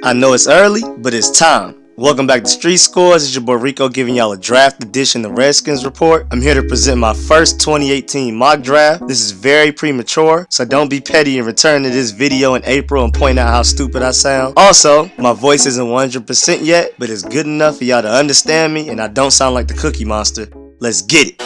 I know it's early, but it's time. Welcome back to Street Scores. It's your boy Rico giving y'all a draft edition of Redskins Report. I'm here to present my first 2018 mock draft. This is very premature, so don't be petty and return to this video in April and point out how stupid I sound. Also, my voice isn't 100% yet, but it's good enough for y'all to understand me and I don't sound like the Cookie Monster. Let's get it.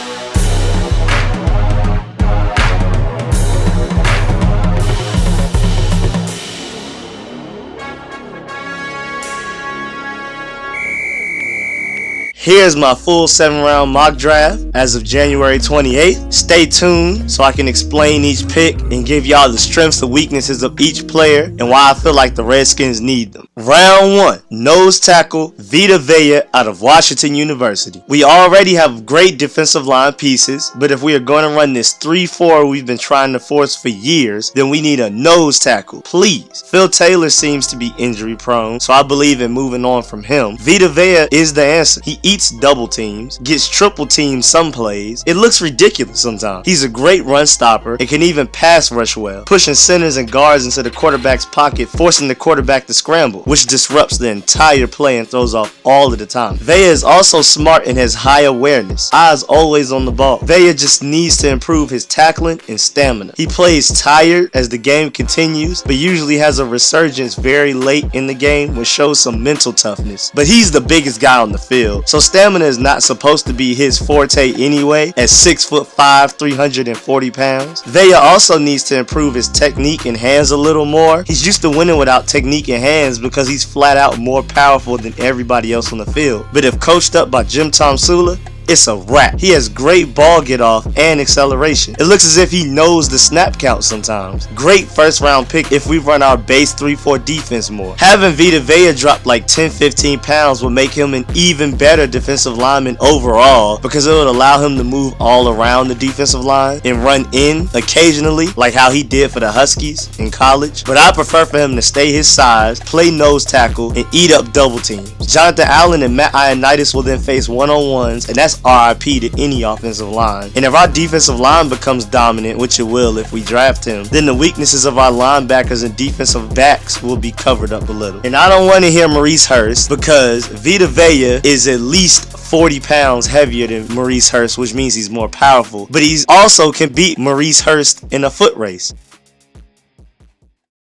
Here's my full 7-round mock draft as of January 28th. Stay tuned so I can explain each pick and give y'all the strengths and weaknesses of each player and why I feel like the Redskins need them. Round 1, nose tackle Vita Vea out of Washington University. We already have great defensive line pieces, but if we are going to run this 3-4 we've been trying to force for years, then we need a nose tackle, please. Phil Taylor seems to be injury prone, so I believe in moving on from him. Vita Vea is the answer. He eats double teams, gets triple teams some plays. It looks ridiculous sometimes. He's a great run stopper and can even pass rush well, pushing centers and guards into the quarterback's pocket, forcing the quarterback to scramble, which disrupts the entire play and throws off all of the time. Vea is also smart and has high awareness, eyes always on the ball. Vea just needs to improve his tackling and stamina. He plays tired as the game continues, but usually has a resurgence very late in the game, which shows some mental toughness. But he's the biggest guy on the field, so stamina is not supposed to be his forte anyway at 6'5", 340 pounds. Vea also needs to improve his technique and hands a little more. He's used to winning without technique and hands because he's flat out more powerful than everybody else on the field. But if coached up by Jim Tomsula, it's a wrap. He has great ball get off and acceleration. It looks as if he knows the snap count sometimes. Great first round pick if we run our base 3-4 defense more. Having Vita Vea drop like 10-15 pounds will make him an even better defensive lineman overall because it would allow him to move all around the defensive line and run in occasionally like how he did for the Huskies in college. But I prefer for him to stay his size, play nose tackle, and eat up double teams. Jonathan Allen and Matt Ioannidis will then face one-on-ones, and that's RIP to any offensive line. And if our defensive line becomes dominant, which it will if we draft him, then the weaknesses of our linebackers and defensive backs will be covered up a little. And I don't want to hear Maurice Hurst because Vita Vea is at least 40 pounds heavier than Maurice Hurst, which means he's more powerful. But he also can beat Maurice Hurst in a foot race.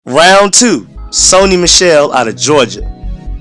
Round 2, Sony Michel out of Georgia.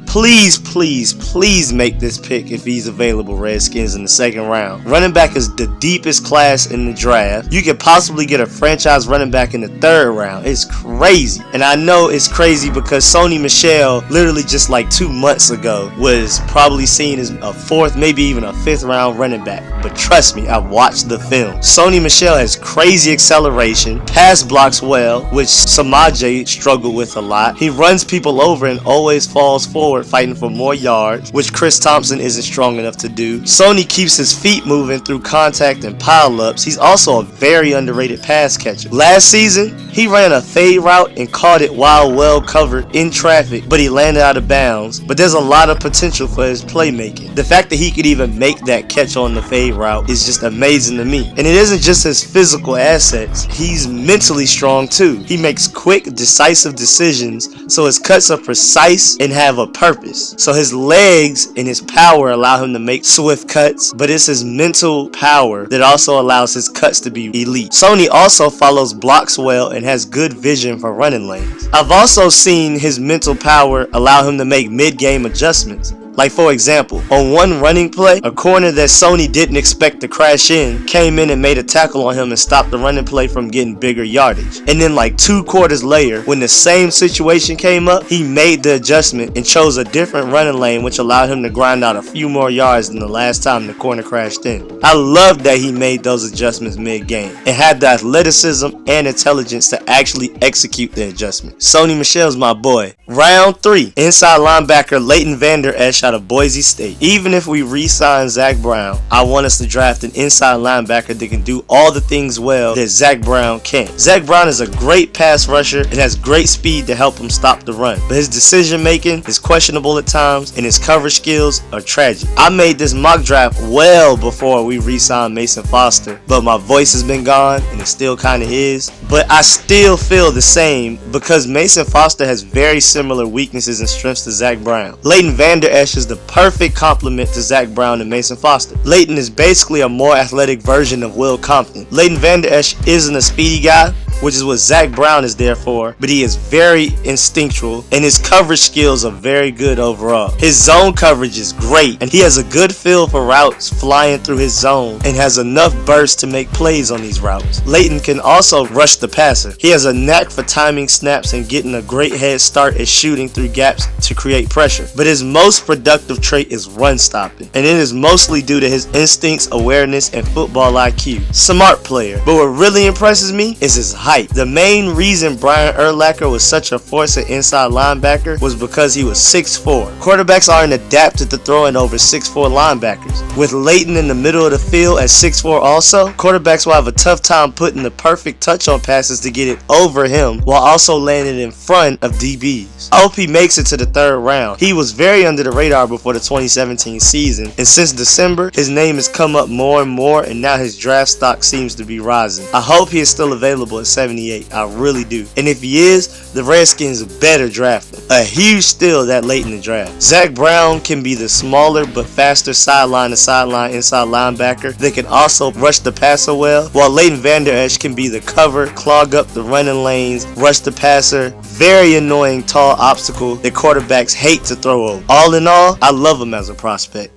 Please, please, please make this pick if he's available, Redskins, in the second round. Running back is the deepest class in the draft. You could possibly get a franchise running back in the third round. It's crazy. And I know it's crazy because Sony Michel, literally just like 2 months ago, was probably seen as a fourth, maybe even a fifth round running back. But trust me, I've watched the film. Sony Michel has crazy acceleration, pass blocks well, which Samaje struggled with a lot. He runs people over and always falls forward, fighting for more yards, which Chris Thompson isn't strong enough to do. Sony keeps his feet moving through contact and pile-ups. He's also a very underrated pass catcher. Last season, he ran a fade route and caught it while well covered in traffic, but he landed out of bounds. But there's a lot of potential for his playmaking. The fact that he could even make that catch on the fade route is just amazing to me. And it isn't just his physical assets, he's mentally strong too. He makes quick, decisive decisions, so his cuts are precise and have a purpose. So his legs and his power allow him to make swift cuts, but it's his mental power that also allows his cuts to be elite. Sony also follows blocks well and has good vision for running lanes. I've also seen his mental power allow him to make mid-game adjustments. Like for example, on one running play, a corner that Sony didn't expect to crash in came in and made a tackle on him and stopped the running play from getting bigger yardage. And then like 2 quarters later, when the same situation came up, he made the adjustment and chose a different running lane, which allowed him to grind out a few more yards than the last time the corner crashed in. I love that he made those adjustments mid-game and had the athleticism and intelligence to actually execute the adjustment. Sony Michel's my boy. Round 3, inside linebacker Leighton Vander Esch out of Boise State. Even if we re-sign Zach Brown, I want us to draft an inside linebacker that can do all the things well that Zach Brown can't. Zach Brown is a great pass rusher and has great speed to help him stop the run, but his decision making is questionable at times and his coverage skills are tragic. I made this mock draft well before we re-signed Mason Foster, but my voice has been gone and it still kind of is. But I still feel the same because Mason Foster has very similar weaknesses and strengths to Zach Brown. Leighton Vander Esch is the perfect complement to Zach Brown and Mason Foster. Leighton is basically a more athletic version of Will Compton. Leighton Vander Esch isn't a speedy guy, which is what Zach Brown is there for, but he is very instinctual and his coverage skills are very good overall. His zone coverage is great and he has a good feel for routes flying through his zone and has enough burst to make plays on these routes. Leighton can also rush the passer. He has a knack for timing snaps and getting a great head start at shooting through gaps to create pressure, but his most productive trait is run stopping, and it is mostly due to his instincts, awareness, and football IQ. Smart player, but what really impresses me is his height. The main reason Brian Urlacher was such a force at inside linebacker was because he was 6'4". Quarterbacks aren't adapted to throwing over 6'4" linebackers. With Leighton in the middle of the field at 6'4" also, quarterbacks will have a tough time putting the perfect touch on passes to get it over him while also landing in front of DBs. I hope he makes it to the third round. He was very under the radar before the 2017 season, and since December, his name has come up more and more, and now his draft stock seems to be rising. I hope he is still available at 78. I really do. And if he is, the Redskins better draft him. A huge steal that late in the draft. Zach Brown can be the smaller but faster sideline to sideline inside linebacker that can also rush the passer well, while Leighton Vander Esch can be the cover, clog up the running lanes, rush the passer, very annoying tall obstacle that quarterbacks hate to throw over. All in all, I love him as a prospect.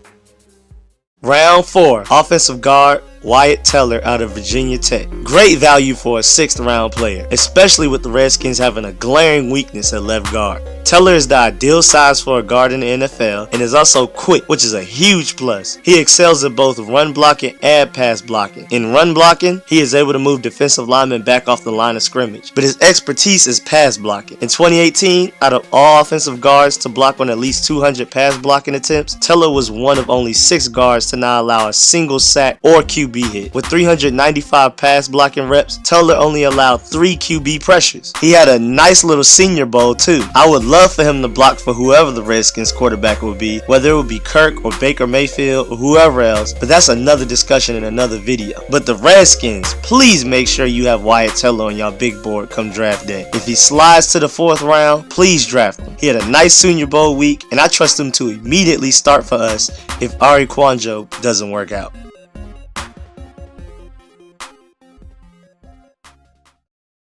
Round 4, offensive guard Wyatt Teller out of Virginia Tech. Great value for a 6th round player, especially with the Redskins having a glaring weakness at left guard. Teller is the ideal size for a guard in the NFL and is also quick, which is a huge plus. He excels at both run blocking and pass blocking. In run blocking, he is able to move defensive linemen back off the line of scrimmage, but his expertise is pass blocking. In 2018, out of all offensive guards to block on at least 200 pass blocking attempts, Teller was one of only 6 guards to not allow a single sack or QB hit. With 395 pass blocking reps, Teller only allowed 3 QB pressures. He had a nice little Senior Bowl too. I would love for him to block for whoever the Redskins quarterback would be, whether it would be Kirk or Baker Mayfield or whoever else, but that's another discussion in another video. But the Redskins, please make sure you have Wyatt Teller on your big board come draft day. If he slides to the 4th round, please draft him. He had a nice Senior Bowl week, and I trust him to immediately start for us if Ari Kwanjo doesn't work out.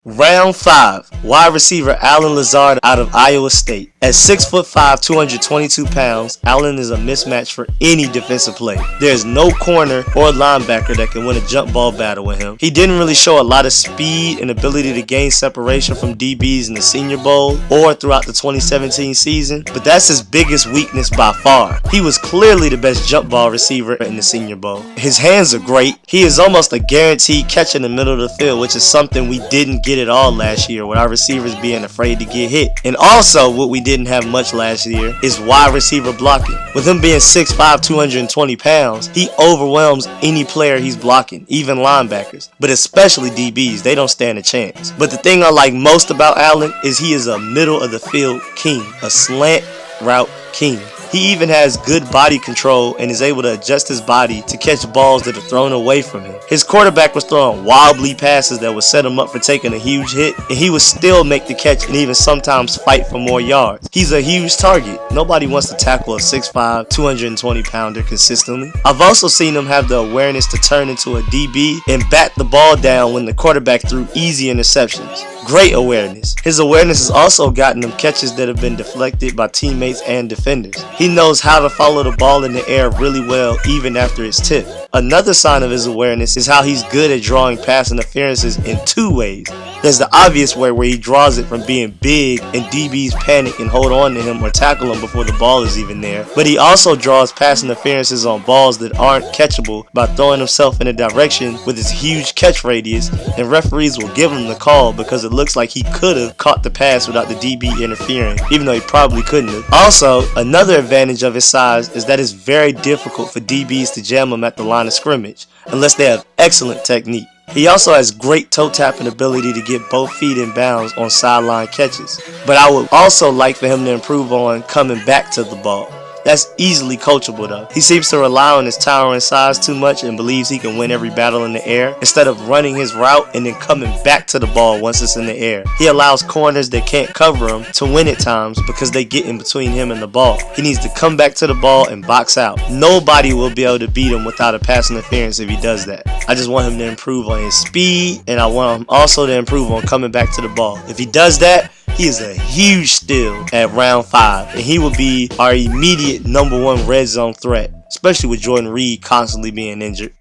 Round 5, wide receiver Allen Lazard out of Iowa State. At 6'5", 222 pounds, Allen is a mismatch for any defensive player. There is no corner or linebacker that can win a jump ball battle with him. He didn't really show a lot of speed and ability to gain separation from DBs in the Senior Bowl or throughout the 2017 season, but that's his biggest weakness by far. He was clearly the best jump ball receiver in the Senior Bowl. His hands are great. He is almost a guaranteed catch in the middle of the field, which is something we didn't get at all last year with our receivers being afraid to get hit. And also what we didn't have much last year is wide receiver blocking. With him being 6'5", 220 pounds, he overwhelms any player he's blocking, even linebackers, but especially DBs. They don't stand a chance. But the thing I like most about Allen is he is a middle of the field king, a slant route king. He even has good body control and is able to adjust his body to catch balls that are thrown away from him. His quarterback was throwing wobbly passes that would set him up for taking a huge hit, and he would still make the catch and even sometimes fight for more yards. He's a huge target. Nobody wants to tackle a 6'5", 220 pounder consistently. I've also seen him have the awareness to turn into a DB and bat the ball down when the quarterback threw easy interceptions. Great awareness. His awareness has also gotten him catches that have been deflected by teammates and defenders. He knows how to follow the ball in the air really well even after it's tipped. Another sign of his awareness is how he's good at drawing pass interferences in two ways. There's the obvious way where he draws it from being big and DBs panic and hold on to him or tackle him before the ball is even there. But he also draws pass interferences on balls that aren't catchable by throwing himself in a direction with his huge catch radius, and referees will give him the call because it looks like he could have caught the pass without the DB interfering, even though he probably couldn't have. Also, another advantage of his size is that it's very difficult for DBs to jam him at the line of scrimmage, unless they have excellent technique. He also has great toe tapping ability to get both feet in bounds on sideline catches, but I would also like for him to improve on coming back to the ball. That's easily coachable though. He seems to rely on his towering size too much and believes he can win every battle in the air instead of running his route and then coming back to the ball once it's in the air. He allows corners that can't cover him to win at times because they get in between him and the ball. He needs to come back to the ball and box out. Nobody will be able to beat him without a pass interference if he does that. I just want him to improve on his speed, and I want him also to improve on coming back to the ball. If he does that, he is a huge steal at round 5, and he will be our immediate #1 red zone threat, especially with Jordan Reed constantly being injured.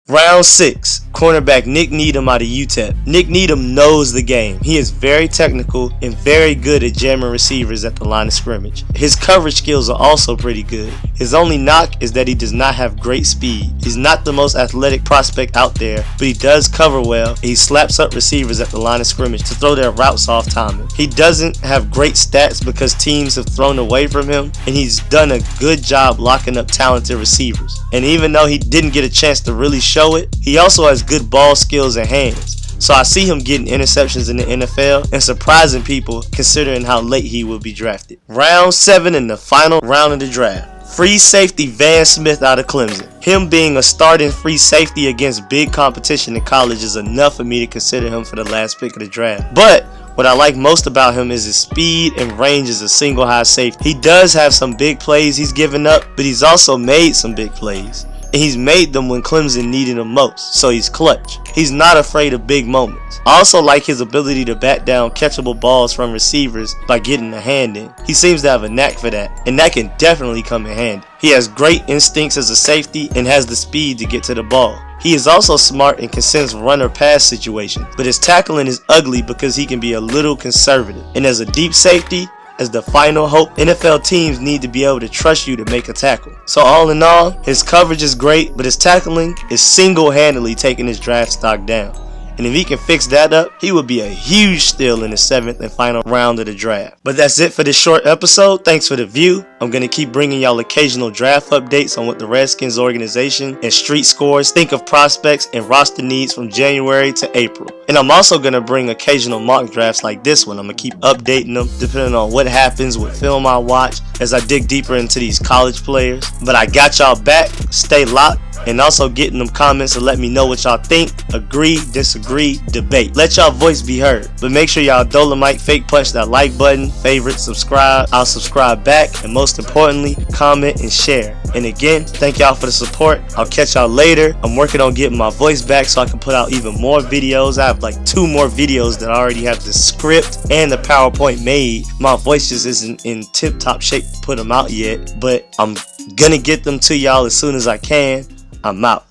Round 6, cornerback Nick Needham out of UTEP. Nick Needham knows the game. He is very technical and very good at jamming receivers at the line of scrimmage. His coverage skills are also pretty good. His only knock is that he does not have great speed. He's not the most athletic prospect out there, but he does cover well, and he slaps up receivers at the line of scrimmage to throw their routes off timing. He doesn't have great stats because teams have thrown away from him, and he's done a good job locking up talented receivers. And even though he didn't get a chance to really show it, he also has good ball skills and hands. So I see him getting interceptions in the NFL and surprising people considering how late he will be drafted. Round 7 in the final round of the draft. Free safety Van Smith out of Clemson. Him being a starting free safety against big competition in college is enough for me to consider him for the last pick of the draft. But what I like most about him is his speed and range as a single high safety. He does have some big plays he's given up, but he's also made some big plays. And he's made them when Clemson needed him most, so he's clutch. He's not afraid of big moments. I also like his ability to bat down catchable balls from receivers by getting a hand in. He seems to have a knack for that, and that can definitely come in handy. He has great instincts as a safety and has the speed to get to the ball. He is also smart and can sense run or pass situations, but his tackling is ugly because he can be a little conservative. And as a deep safety, as the final hope, NFL teams need to be able to trust you to make a tackle. So all in all, his coverage is great, but his tackling is single-handedly taking his draft stock down. And if he can fix that up, he would be a huge steal in the 7th and final round of the draft. But that's it for this short episode. Thanks for the view. I'm going to keep bringing y'all occasional draft updates on what the Redskins organization and street scores think of prospects and roster needs from January to April. And I'm also going to bring occasional mock drafts like this one. I'm going to keep updating them depending on what happens with film I watch as I dig deeper into these college players. But I got y'all back. Stay locked. And also get in them comments to let me know what y'all think, agree, disagree, debate. Let y'all voice be heard. But make sure y'all Dolomite fake punch that like button, favorite, subscribe. I'll subscribe back, and most importantly, comment and share. And again, thank y'all for the support. I'll catch y'all later. I'm working on getting my voice back so I can put out even more videos. I have like 2 more videos that I already have the script and the PowerPoint made. My voice just isn't in tip-top shape to put them out yet, but I'm gonna get them to y'all as soon as I can. I'm out.